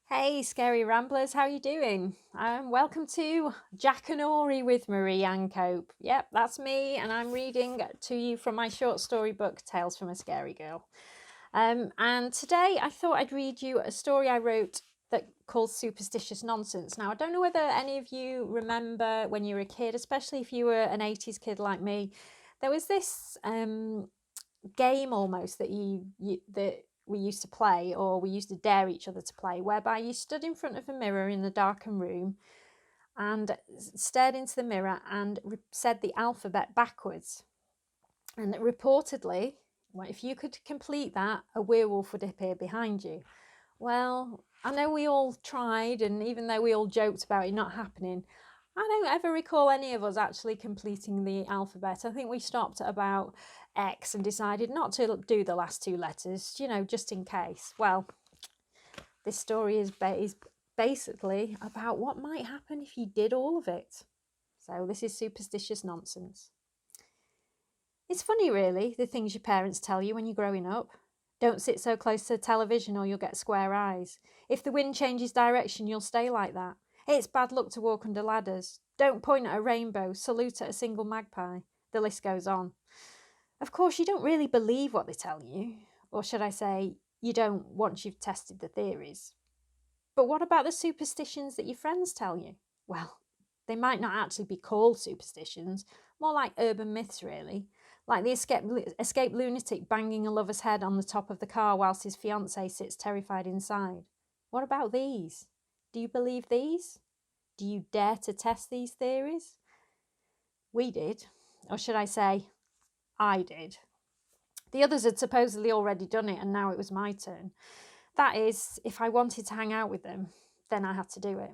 Hey, scary ramblers, how you doing? Welcome to Jack and Ori with Marie Ann Cope. Yep, that's me, and I'm reading to you from my short story book, Tales from a Scary Girl. And today I thought I'd read you a story I wrote that called Superstitious Nonsense. Now, I don't know whether any of you remember when you were a kid, especially if you were an 80s kid like me, there was this game almost that that we used to play, or we used to dare each other to play, whereby you stood in front of a mirror in the darkened room and stared into the mirror and said the alphabet backwards. And reportedly, if you could complete that, a werewolf would appear behind you. Well, I know we all tried, and even though we all joked about it not happening, I don't ever recall any of us actually completing the alphabet. I think we stopped at about X and decided not to do the last two letters, just in case. Well, this story is basically about what might happen if you did all of it. So this is Superstitious Nonsense. It's funny, really, the things your parents tell you when you're growing up. Don't sit so close to the television or you'll get square eyes. If the wind changes direction, you'll stay like that. It's bad luck to walk under ladders. Don't point at a rainbow, salute at a single magpie. The list goes on. Of course, you don't really believe what they tell you. Or should I say, you don't once you've tested the theories. But what about the superstitions that your friends tell you? Well, they might not actually be called superstitions, more like urban myths, really. Like the escaped lunatic banging a lover's head on the top of the car whilst his fiancée sits terrified inside. What about these? Do you believe these? Do you dare to test these theories? We did. Or should I say, I did. The others had supposedly already done it, and now it was my turn. That is, if I wanted to hang out with them, then I had to do it.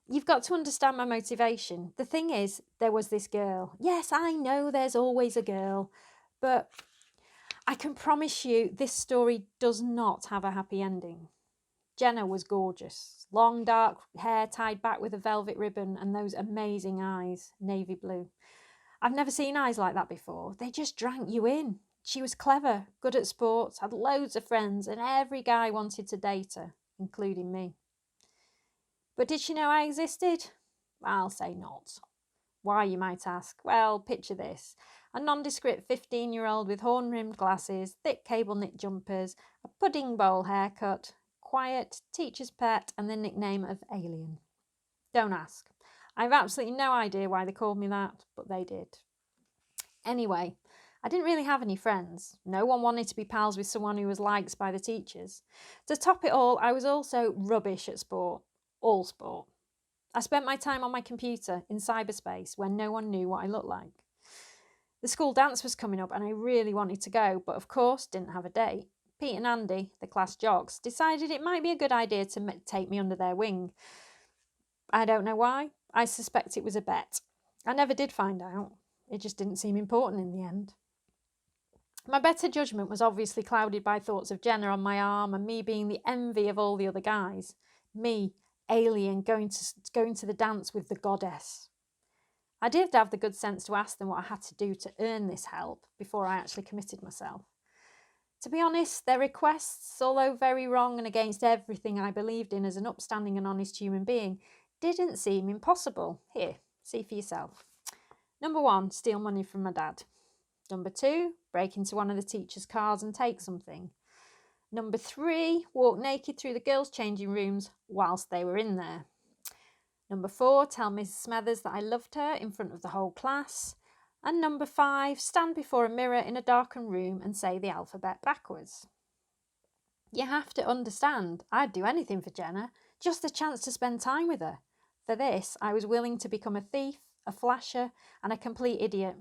You've got to understand my motivation. The thing is, there was this girl. Yes, I know there's always a girl, but I can promise you this story does not have a happy ending. Jenna was gorgeous. Long dark hair tied back with a velvet ribbon and those amazing eyes, navy blue. I've never seen eyes like that before. They just drank you in. She was clever, good at sports, had loads of friends, and every guy wanted to date her, including me. But did she know I existed? I'll say not. Why, you might ask? Well, picture this. A nondescript 15-year-old with horn-rimmed glasses, thick cable-knit jumpers, a pudding bowl haircut, quiet, teacher's pet, and the nickname of Alien. Don't ask. I've absolutely no idea why they called me that, but they did. Anyway, I didn't really have any friends. No one wanted to be pals with someone who was liked by the teachers. To top it all, I was also rubbish at sport. All sport. I spent my time on my computer in cyberspace when no one knew what I looked like. The school dance was coming up and I really wanted to go, but of course didn't have a date. Pete and Andy, the class jocks, decided it might be a good idea to take me under their wing. I don't know why. I suspect it was a bet. I never did find out. It just didn't seem important in the end. My better judgment was obviously clouded by thoughts of Jenna on my arm and me being the envy of all the other guys. Me, Alien, going to the dance with the goddess. I did have the good sense to ask them what I had to do to earn this help before I actually committed myself. To be honest, their requests, although very wrong and against everything I believed in as an upstanding and honest human being, didn't seem impossible. Here, see for yourself. Number 1, steal money from my dad. Number 2, break into one of the teachers' cars and take something. Number 3, walk naked through the girls' changing rooms whilst they were in there. Number 4, tell Mrs. Smethers that I loved her in front of the whole class. And number 5, stand before a mirror in a darkened room and say the alphabet backwards. You have to understand, I'd do anything for Jenna, just the chance to spend time with her. For this, I was willing to become a thief, a flasher, and a complete idiot.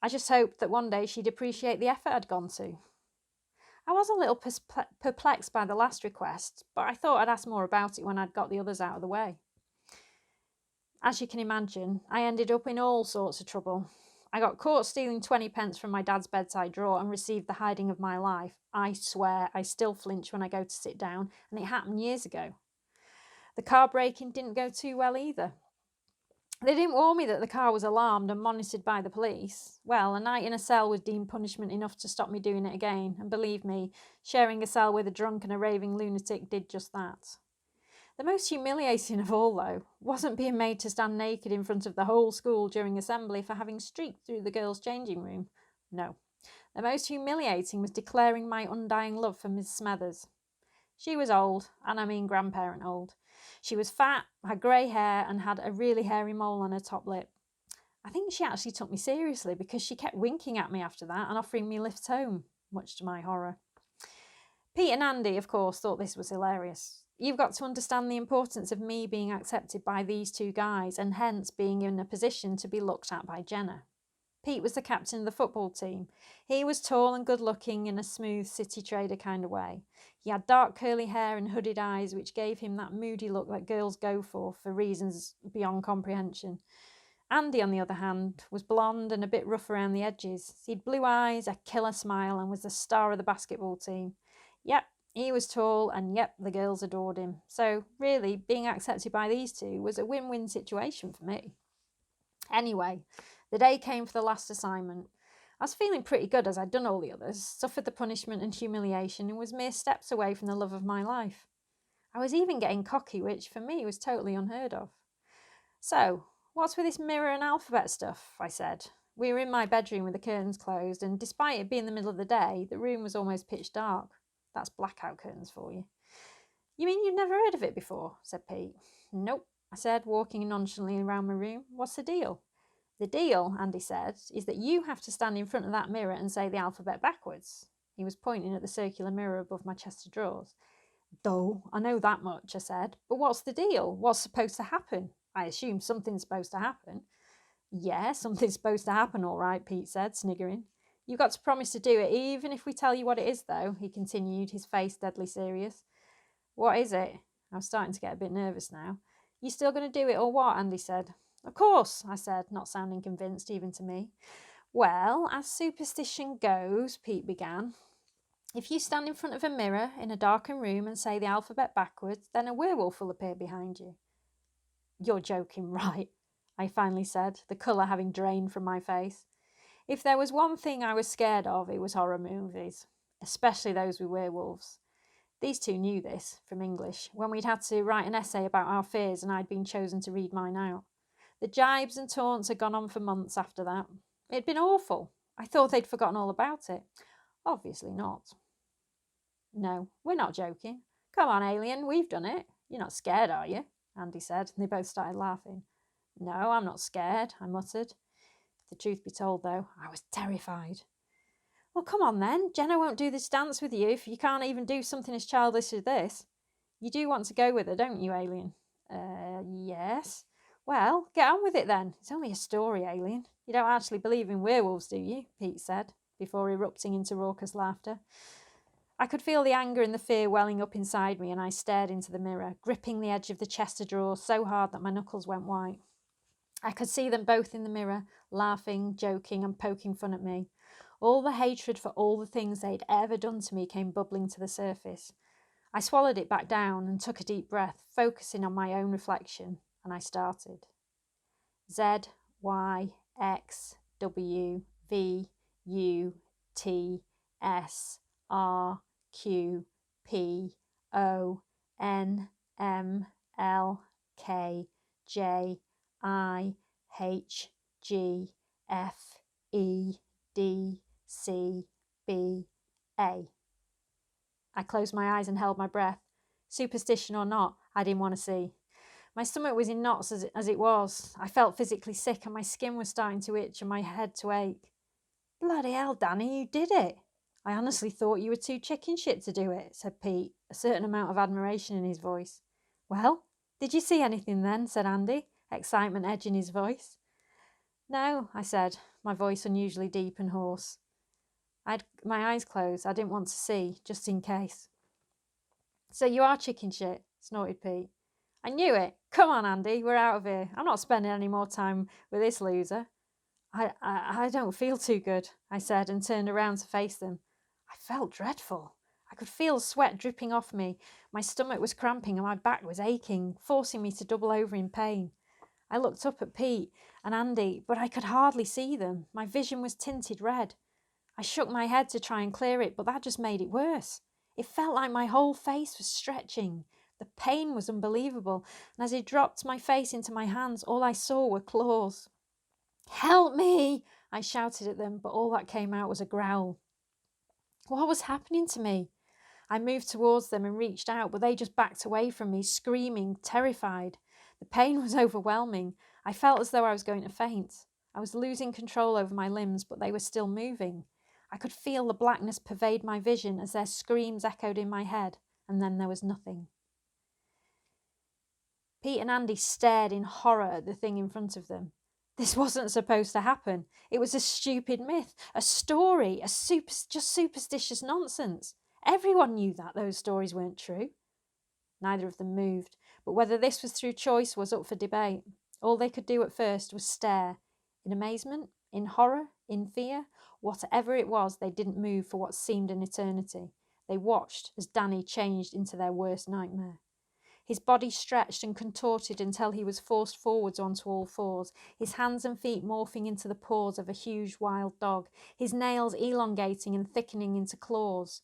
I just hoped that one day she'd appreciate the effort I'd gone to. I was a little perplexed by the last request, but I thought I'd ask more about it when I'd got the others out of the way. As you can imagine, I ended up in all sorts of trouble. I got caught stealing 20 pence from my dad's bedside drawer and received the hiding of my life. I swear I still flinch when I go to sit down, and it happened years ago. The car breaking didn't go too well either. They didn't warn me that the car was alarmed and monitored by the police. Well, a night in a cell was deemed punishment enough to stop me doing it again, and believe me, sharing a cell with a drunk and a raving lunatic did just that. The most humiliating of all, though, wasn't being made to stand naked in front of the whole school during assembly for having streaked through the girls' changing room. No. The most humiliating was declaring my undying love for Miss Smethers. She was old, and I mean grandparent old. She was fat, had grey hair, and had a really hairy mole on her top lip. I think she actually took me seriously because she kept winking at me after that and offering me lifts home, much to my horror. Pete and Andy, of course, thought this was hilarious. You've got to understand the importance of me being accepted by these two guys and hence being in a position to be looked at by Jenna. Pete was the captain of the football team. He was tall and good-looking in a smooth city trader kind of way. He had dark curly hair and hooded eyes, which gave him that moody look that girls go for reasons beyond comprehension. Andy, on the other hand, was blonde and a bit rough around the edges. He'd blue eyes, a killer smile, and was the star of the basketball team. Yep, he was tall, and yep, the girls adored him. So, really, being accepted by these two was a win-win situation for me. Anyway, the day came for the last assignment. I was feeling pretty good as I'd done all the others, suffered the punishment and humiliation, and was mere steps away from the love of my life. I was even getting cocky, which for me was totally unheard of. So, what's with this mirror and alphabet stuff? I said. We were in my bedroom with the curtains closed, and despite it being the middle of the day, the room was almost pitch dark. That's blackout curtains for you. You mean you've never heard of it before? Said Pete. Nope, I said, walking nonchalantly around my room. What's the deal? The deal, Andy said, is that you have to stand in front of that mirror and say the alphabet backwards. He was pointing at the circular mirror above my chest of drawers. Duh, I know that much, I said. But what's the deal? What's supposed to happen? I assume something's supposed to happen. Yeah, something's supposed to happen, all right, Pete said, sniggering. You've got to promise to do it, even if we tell you what it is, though, he continued, his face deadly serious. What is it? I was starting to get a bit nervous now. You still going to do it or what? Andy said. Of course, I said, not sounding convinced even to me. Well, as superstition goes, Pete began, if you stand in front of a mirror in a darkened room and say the alphabet backwards, then a werewolf will appear behind you. You're joking, right? I finally said, the colour having drained from my face. If there was one thing I was scared of, it was horror movies, especially those with werewolves. These two knew this, from English, when we'd had to write an essay about our fears and I'd been chosen to read mine out. The jibes and taunts had gone on for months after that. It'd been awful. I thought they'd forgotten all about it. Obviously not. No, we're not joking. Come on, alien, we've done it. You're not scared, are you? Andy said, and they both started laughing. No, I'm not scared, I muttered. The truth be told, though, I was terrified. Well, come on then. Jenna won't do this dance with you if you can't even do something as childish as this. You do want to go with her, don't you, alien? Yes. Well, get on with it then. It's only a story, alien. You don't actually believe in werewolves, do you? Pete said, before erupting into raucous laughter. I could feel the anger and the fear welling up inside me, and I stared into the mirror, gripping the edge of the chest of drawers so hard that my knuckles went white. I could see them both in the mirror, laughing, joking, and poking fun at me. All the hatred for all the things they'd ever done to me came bubbling to the surface. I swallowed it back down and took a deep breath, focusing on my own reflection, and I started. Z, Y, X, W, V, U, T, S, R, Q, P, O, N, M, L, K, J, I, H, G, F, E, D, C, B, A. I closed my eyes and held my breath. Superstition or not, I didn't want to see. My stomach was in knots as it was. I felt physically sick and my skin was starting to itch and my head to ache. Bloody hell, Danny, you did it. I honestly thought you were too chicken shit to do it, said Pete, a certain amount of admiration in his voice. Well, did you see anything then, said Andy, excitement edging his voice. No, I said, my voice unusually deep and hoarse. I'd my eyes closed. I didn't want to see, just in case. So you are chicken shit, snorted Pete. I knew it. Come on, Andy, we're out of here. I'm not spending any more time with this loser. I don't feel too good, I said, and turned around to face them. I felt dreadful. I could feel sweat dripping off me. My stomach was cramping and my back was aching, forcing me to double over in pain. I looked up at Pete and Andy, but I could hardly see them. My vision was tinted red. I shook my head to try and clear it, but that just made it worse. It felt like my whole face was stretching. The pain was unbelievable, and as I dropped my face into my hands, all I saw were claws. "Help me!" I shouted at them, but all that came out was a growl. What was happening to me? I moved towards them and reached out, but they just backed away from me, screaming, terrified. The pain was overwhelming. I felt as though I was going to faint. I was losing control over my limbs, but they were still moving. I could feel the blackness pervade my vision as their screams echoed in my head, and then there was nothing. Pete and Andy stared in horror at the thing in front of them. This wasn't supposed to happen. It was a stupid myth, a story, just superstitious nonsense. Everyone knew that those stories weren't true. Neither of them moved, but whether this was through choice was up for debate. All they could do at first was stare. In amazement, in horror, in fear, whatever it was, they didn't move for what seemed an eternity. They watched as Danny changed into their worst nightmare. His body stretched and contorted until he was forced forwards onto all fours, his hands and feet morphing into the paws of a huge wild dog, his nails elongating and thickening into claws.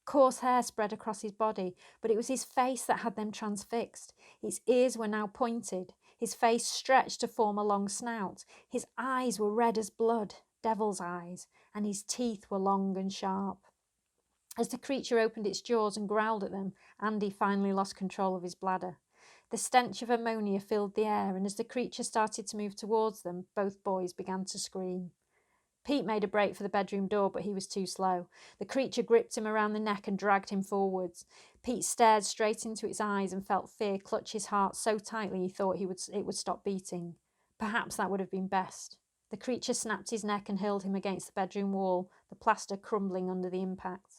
Coarse hair spread across his body, but it was his face that had them transfixed. His ears were now pointed, his face stretched to form a long snout, his eyes were red as blood, devil's eyes, and his teeth were long and sharp. As the creature opened its jaws and growled at them, Andy finally lost control of his bladder. The stench of ammonia filled the air, and as the creature started to move towards them, both boys began to scream. Pete made a break for the bedroom door, but he was too slow. The creature gripped him around the neck and dragged him forwards. Pete stared straight into its eyes and felt fear clutch his heart so tightly he thought it would stop beating. Perhaps that would have been best. The creature snapped his neck and hurled him against the bedroom wall, the plaster crumbling under the impact.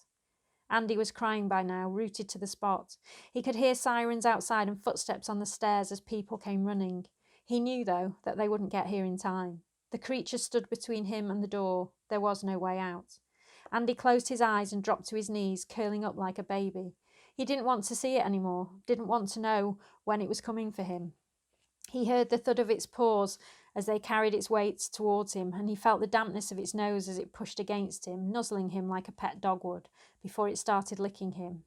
Andy was crying by now, rooted to the spot. He could hear sirens outside and footsteps on the stairs as people came running. He knew, though, that they wouldn't get here in time. The creature stood between him and the door. There was no way out. Andy closed his eyes and dropped to his knees, curling up like a baby. He didn't want to see it anymore, didn't want to know when it was coming for him. He heard the thud of its paws as they carried its weight towards him, and he felt the dampness of its nose as it pushed against him, nuzzling him like a pet dog would, before it started licking him.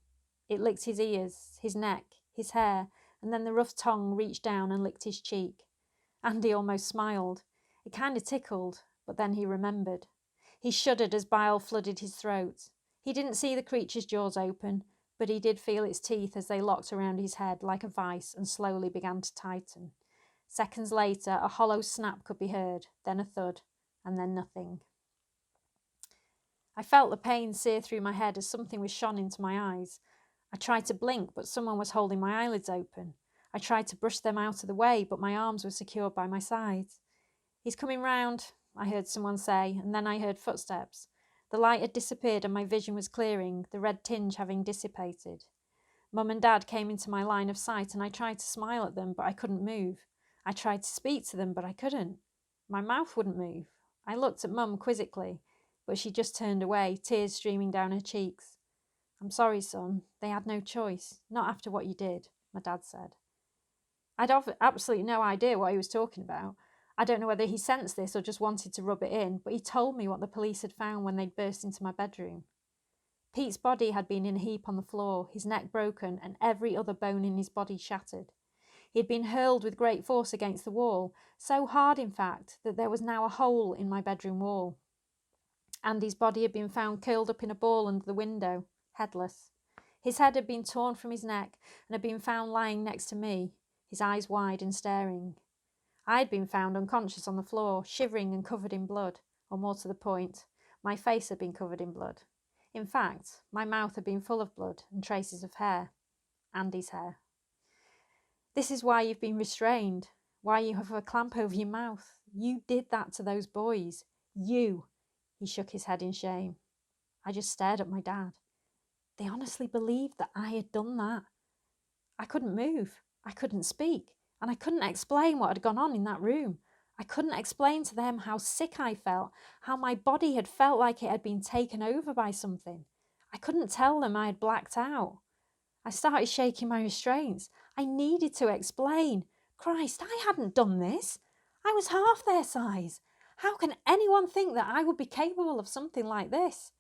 It licked his ears, his neck, his hair, and then the rough tongue reached down and licked his cheek. Andy almost smiled. It kind of tickled, but then he remembered. He shuddered as bile flooded his throat. He didn't see the creature's jaws open, but he did feel its teeth as they locked around his head like a vice and slowly began to tighten. Seconds later, a hollow snap could be heard, then a thud, and then nothing. I felt the pain sear through my head as something was shone into my eyes. I tried to blink, but someone was holding my eyelids open. I tried to brush them out of the way, but my arms were secured by my sides. "He's coming round," I heard someone say, and then I heard footsteps. The light had disappeared and my vision was clearing, the red tinge having dissipated. Mum and Dad came into my line of sight and I tried to smile at them, but I couldn't move. I tried to speak to them, but I couldn't. My mouth wouldn't move. I looked at Mum quizzically, but she just turned away, tears streaming down her cheeks. "I'm sorry, son. They had no choice. Not after what you did," my dad said. I'd absolutely no idea what he was talking about. I don't know whether he sensed this or just wanted to rub it in, but he told me what the police had found when they'd burst into my bedroom. Pete's body had been in a heap on the floor, his neck broken and every other bone in his body shattered. He had been hurled with great force against the wall, so hard in fact that there was now a hole in my bedroom wall. Andy's body had been found curled up in a ball under the window, headless. His head had been torn from his neck and had been found lying next to me, his eyes wide and staring. I had been found unconscious on the floor, shivering and covered in blood, or more to the point, my face had been covered in blood. In fact, my mouth had been full of blood and traces of hair, Andy's hair. "This is why you've been restrained, why you have a clamp over your mouth. You did that to those boys. You." He shook his head in shame. I just stared at my dad. They honestly believed that I had done that. I couldn't move. I couldn't speak. And I couldn't explain what had gone on in that room. I couldn't explain to them how sick I felt, how my body had felt like it had been taken over by something. I couldn't tell them I had blacked out. I started shaking my restraints. I needed to explain. Christ, I hadn't done this. I was half their size. How can anyone think that I would be capable of something like this?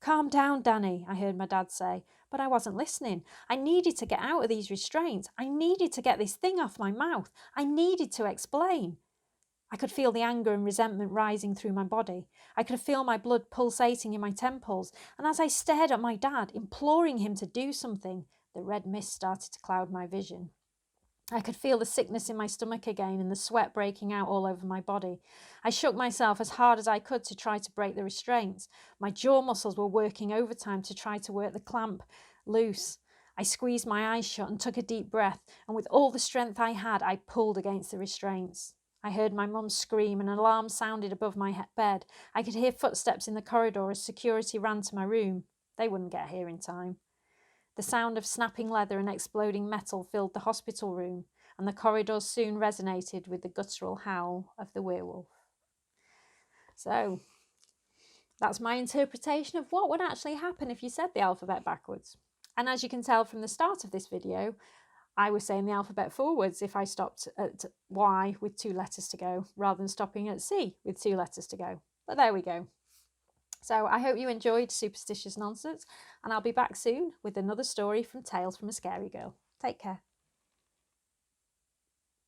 "Calm down, Danny," I heard my dad say. But I wasn't listening. I needed to get out of these restraints. I needed to get this thing off my mouth. I needed to explain. I could feel the anger and resentment rising through my body. I could feel my blood pulsating in my temples. And as I stared at my dad, imploring him to do something, the red mist started to cloud my vision. I could feel the sickness in my stomach again and the sweat breaking out all over my body. I shook myself as hard as I could to try to break the restraints. My jaw muscles were working overtime to try to work the clamp loose. I squeezed my eyes shut and took a deep breath, and with all the strength I had, I pulled against the restraints. I heard my mum scream, and an alarm sounded above my bed. I could hear footsteps in the corridor as security ran to my room. They wouldn't get here in time. The sound of snapping leather and exploding metal filled the hospital room, and the corridors soon resonated with the guttural howl of the werewolf. So, that's my interpretation of what would actually happen if you said the alphabet backwards. And as you can tell from the start of this video, I was saying the alphabet forwards if I stopped at Y with 2 letters to go, rather than stopping at C with 2 letters to go. But there we go. So I hope you enjoyed Superstitious Nonsense, and I'll be back soon with another story from Tales from a Scary Girl. Take care.